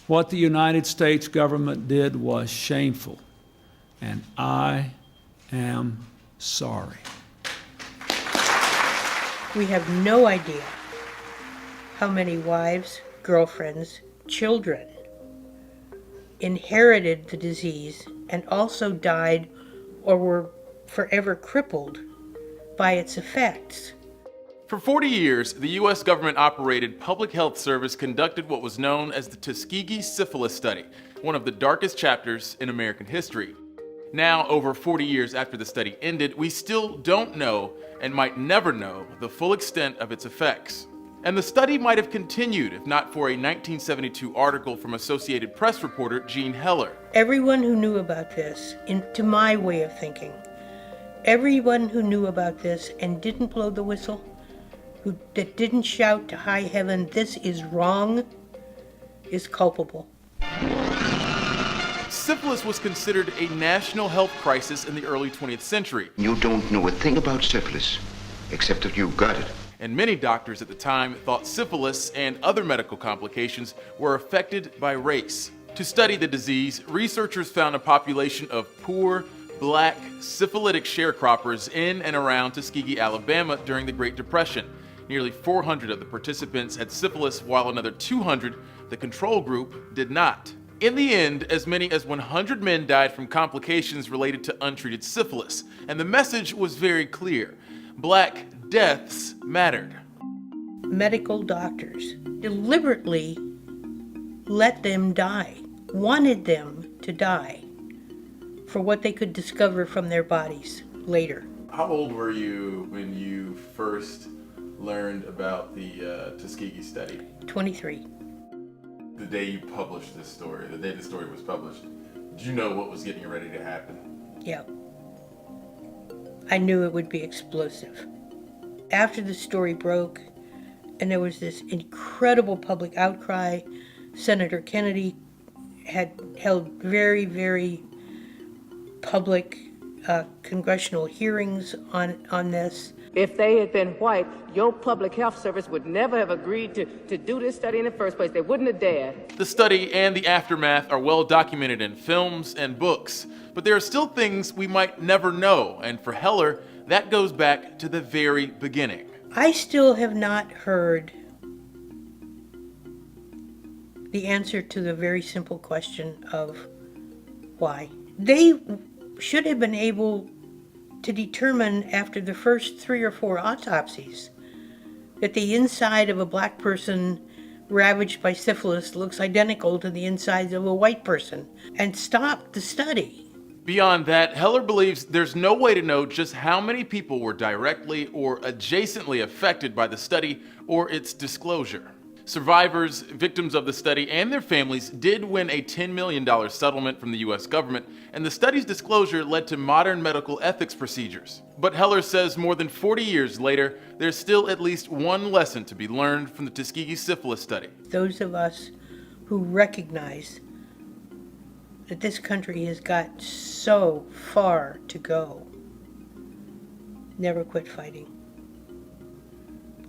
What the United States government did was shameful, and I am sorry. We have no idea how many wives, girlfriends, children inherited the disease and also died or were forever crippled by its effects. For 40 years, the U.S. government-operated public health service conducted what was known as the Tuskegee Syphilis Study, one of the darkest chapters in American history. Now, over 40 years after the study ended, we still don't know, and might never know, the full extent of its effects. And the study might have continued if not for a 1972 article from Associated Press reporter Jean Heller. Everyone who knew about this, to my way of thinking, everyone who knew about this and didn't blow the whistle, that didn't shout to high heaven, "This is wrong," is culpable. Syphilis was considered a national health crisis in the early 20th century. You don't know a thing about syphilis, except that you've got it. And many doctors at the time thought syphilis and other medical complications were affected by race. To study the disease, researchers found a population of poor, black, syphilitic sharecroppers in and around Tuskegee, Alabama during the Great Depression. Nearly 400 of the participants had syphilis, while another 200, the control group, did not. In the end, as many as 100 men died from complications related to untreated syphilis, and the message was very clear. Black deaths mattered. Medical doctors deliberately let them die, wanted them to die for what they could discover from their bodies later. How old were you when you first learned about the Tuskegee study? 23. The day you published this story, the day the story was published, did you know what was getting ready to happen? Yeah. I knew it would be explosive. After the story broke, and there was this incredible public outcry, Senator Kennedy had held very, very public congressional hearings on this. If they had been white, your public health service would never have agreed to do this study in the first place. They wouldn't have dared. The study and the aftermath are well documented in films and books, but there are still things we might never know, and for Heller, that goes back to the very beginning. I still have not heard the answer to the very simple question of why. They should have been able to determine after the first 3 or 4 autopsies that the inside of a black person ravaged by syphilis looks identical to the insides of a white person, and stop the study. Beyond that, Heller believes there's no way to know just how many people were directly or adjacently affected by the study or its disclosure. Survivors, victims of the study, and their families did win a $10 million settlement from the US government, and the study's disclosure led to modern medical ethics procedures. But Heller says more than 40 years later, there's still at least one lesson to be learned from the Tuskegee syphilis study. Those of us who recognize that this country has got so far to go, never quit fighting.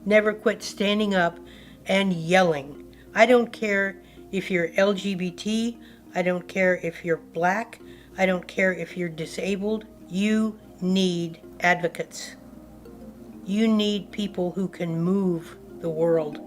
Never quit standing up and yelling. I don't care if you're LGBT, I don't care if you're black, I don't care if you're disabled. You need advocates. You need people who can move the world.